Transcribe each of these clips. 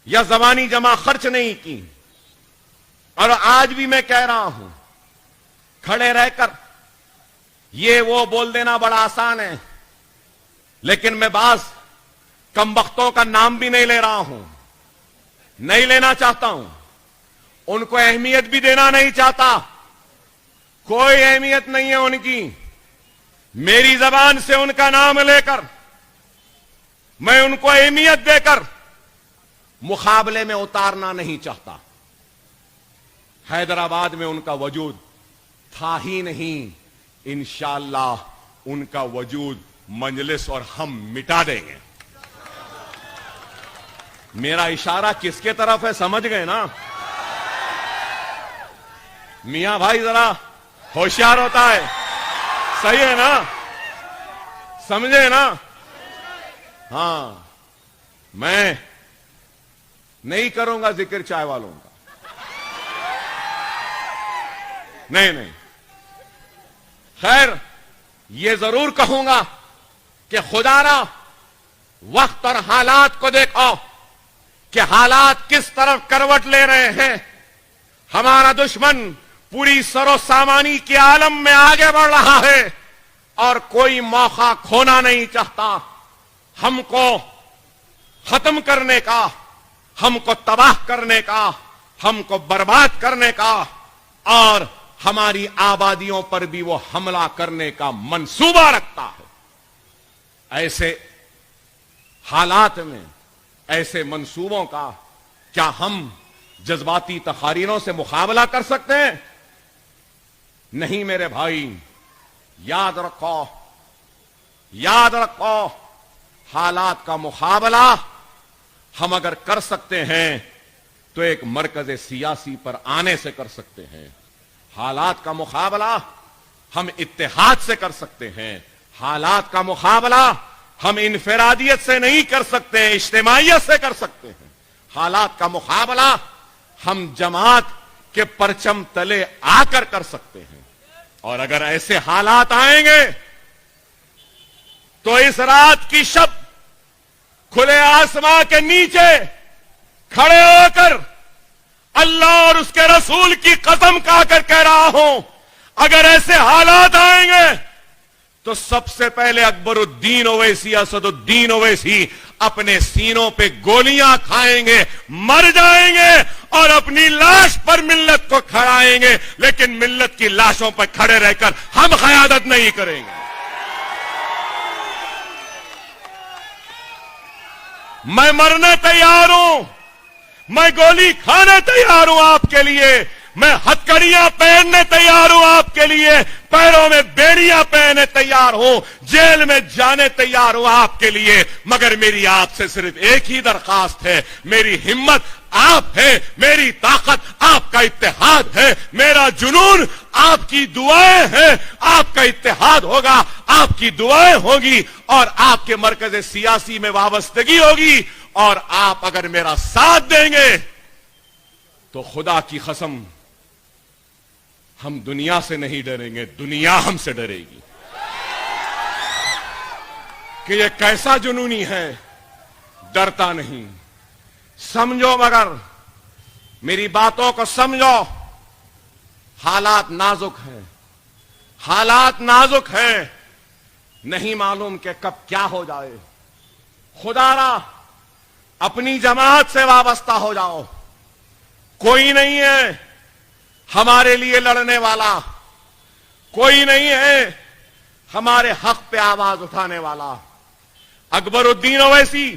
یا زبانی جمع خرچ نہیں کی. اور آج بھی میں کہہ رہا ہوں, کھڑے رہ کر یہ وہ بول دینا بڑا آسان ہے, لیکن میں بعض کمبختوں کا نام بھی نہیں لے رہا ہوں, نہیں لینا چاہتا ہوں, ان کو اہمیت بھی دینا نہیں چاہتا. کوئی اہمیت نہیں ہے ان کی. میری زبان سے ان کا نام لے کر میں ان کو اہمیت دے کر مقابلے میں اتارنا نہیں چاہتا. حیدرآباد میں ان کا وجود تھا ہی نہیں, انشاءاللہ ان کا وجود مجلس اور ہم مٹا دیں گے. میرا اشارہ کس کے طرف ہے سمجھ گئے نا؟ میاں بھائی ذرا ہوشیار ہوتا ہے, صحیح ہے نا؟ سمجھے نا؟ ہاں, میں نہیں کروں گا ذکر چائے والوں کا, نہیں. خیر, یہ ضرور کہوں گا کہ خدا را وقت اور حالات کو دیکھو کہ حالات کس طرف کروٹ لے رہے ہیں. ہمارا دشمن پوری سر و سامانی کے عالم میں آگے بڑھ رہا ہے اور کوئی موقع کھونا نہیں چاہتا. ہم کو ختم کرنے کا, ہم کو تباہ کرنے کا, ہم کو برباد کرنے کا اور ہماری آبادیوں پر بھی وہ حملہ کرنے کا منصوبہ رکھتا ہے. ایسے حالات میں, ایسے منصوبوں کا کیا ہم جذباتی تقاریروں سے مقابلہ کر سکتے ہیں؟ نہیں میرے بھائی, یاد رکھو, یاد رکھو, حالات کا مقابلہ ہم اگر کر سکتے ہیں تو ایک مرکز سیاسی پر آنے سے کر سکتے ہیں. حالات کا مقابلہ ہم اتحاد سے کر سکتے ہیں. حالات کا مقابلہ ہم انفرادیت سے نہیں کر سکتے, اجتماعیت سے کر سکتے ہیں. حالات کا مقابلہ ہم جماعت کے پرچم تلے آ کر سکتے ہیں. اور اگر ایسے حالات آئیں گے تو اس رات کی شب کھلے آسمان کے نیچے کھڑے ہو کر اللہ اور اس کے رسول کی قسم کھا کر کہہ رہا ہوں, اگر ایسے حالات آئیں گے تو سب سے پہلے اکبر الدین اویسی, اسد الدین اویسی اپنے سینوں پہ گولیاں کھائیں گے, مر جائیں گے اور اپنی لاش پر ملت کو کھڑائیں گے, لیکن ملت کی لاشوں پر کھڑے رہ کر ہم قیادت نہیں کریں گے. میں مرنے تیار ہوں, میں گولی کھانے تیار ہوں آپ کے لیے, میں ہتکڑیاں پہننے تیار ہوں آپ کے لیے, پیروں میں بیڑیاں پہنے تیار ہوں, جیل میں جانے تیار ہوں آپ کے لیے, مگر میری آپ سے صرف ایک ہی درخواست ہے. میری ہمت آپ ہے, میری طاقت آپ کا اتحاد ہے, میرا جنون آپ کی دعائیں ہیں. آپ کا اتحاد ہوگا, آپ کی دعائیں ہوگی اور آپ کے مرکز سیاسی میں وابستگی ہوگی, اور آپ اگر میرا ساتھ دیں گے تو خدا کی قسم ہم دنیا سے نہیں ڈریں گے, دنیا ہم سے ڈرے گی. کہ یہ کیسا جنونی ہے, ڈرتا نہیں. سمجھو, مگر میری باتوں کو سمجھو. حالات نازک ہیں, حالات نازک ہیں, نہیں معلوم کہ کب کیا ہو جائے. خدا را اپنی جماعت سے وابستہ ہو جاؤ. کوئی نہیں ہے ہمارے لیے لڑنے والا, کوئی نہیں ہے ہمارے حق پہ آواز اٹھانے والا. اکبر الدین اویسی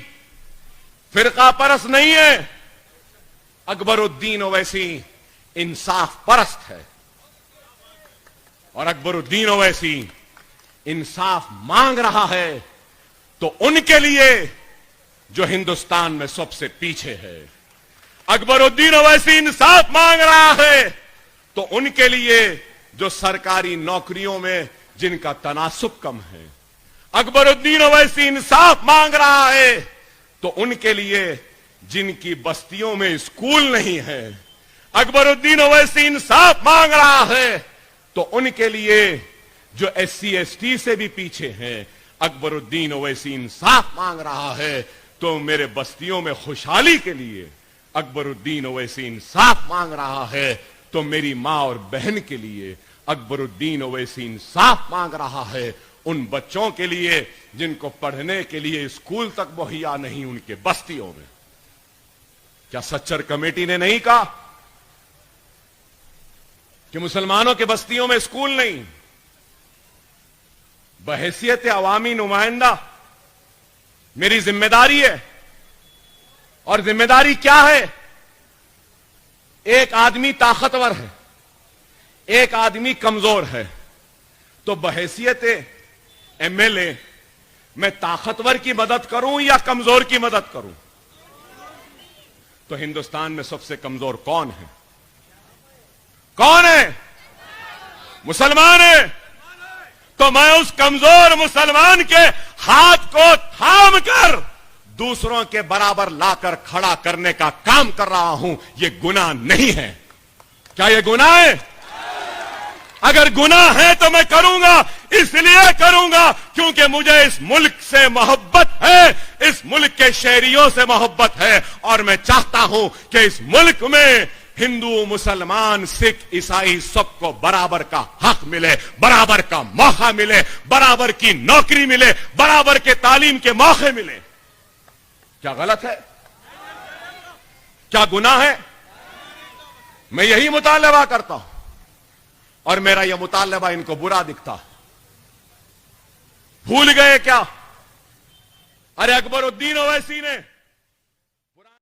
فرقہ پرست نہیں ہے, اکبر الدین اویسی انصاف پرست ہے, اور اکبر الدین اویسی انصاف مانگ رہا ہے تو ان کے لیے جو ہندوستان میں سب سے پیچھے ہے. اکبر الدین اویسی انصاف مانگ رہا ہے تو ان کے لیے جو سرکاری نوکریوں میں جن کا تناسب کم ہے. اکبر الدین اویسی انصاف مانگ رہا ہے تو ان کے لیے جن کی بستیوں میں اسکول نہیں ہے. اکبر الدین اویسی انصاف مانگ رہا ہے تو ان کے لیے جو ایس سی ایس ٹی سے بھی پیچھے ہیں. اکبر الدین اویسی انصاف مانگ رہا ہے تو میرے بستیوں میں خوشحالی کے لیے اکبر الدین اویسی انصاف مانگ رہا ہے تو میری ماں اور بہن کے لیے اکبر الدین اویسی انصاف مانگ رہا ہے ان بچوں کے لیے جن کو پڑھنے کے لیے اسکول تک مہیا نہیں ان کے بستیوں میں. کیا سچر کمیٹی نے نہیں کہا کہ مسلمانوں کے بستیوں میں اسکول نہیں؟ بحیثیت عوامی نمائندہ میری ذمہ داری ہے. اور ذمہ داری کیا ہے؟ ایک آدمی طاقتور ہے، ایک آدمی کمزور ہے، تو بحیثیت ایم ایل اے میں طاقتور کی مدد کروں یا کمزور کی مدد کروں؟ تو ہندوستان میں سب سے کمزور کون ہے؟ کون ہے؟ مسلمان ہے. تو میں اس کمزور مسلمان کے ہاتھ کو تھام کر دوسروں کے برابر لا کر کھڑا کرنے کا کام کر رہا ہوں. یہ گناہ نہیں ہے. کیا یہ گناہ ہے؟ اگر گناہ ہے تو میں کروں گا، اس لیے کروں گا کیونکہ مجھے اس ملک سے محبت ہے، اس ملک کے شہریوں سے محبت ہے، اور میں چاہتا ہوں کہ اس ملک میں ہندو، مسلمان، سکھ، عیسائی سب کو برابر کا حق ملے، برابر کا موقع ملے، برابر کی نوکری ملے، برابر کے تعلیم کے موقع ملے. کیا غلط ہے؟ کیا گناہ ہے؟ میں یہی مطالبہ کرتا ہوں، اور میرا یہ مطالبہ ان کو برا دکھتا. بھول گئے کیا؟ ارے اکبر الدین اویسی نے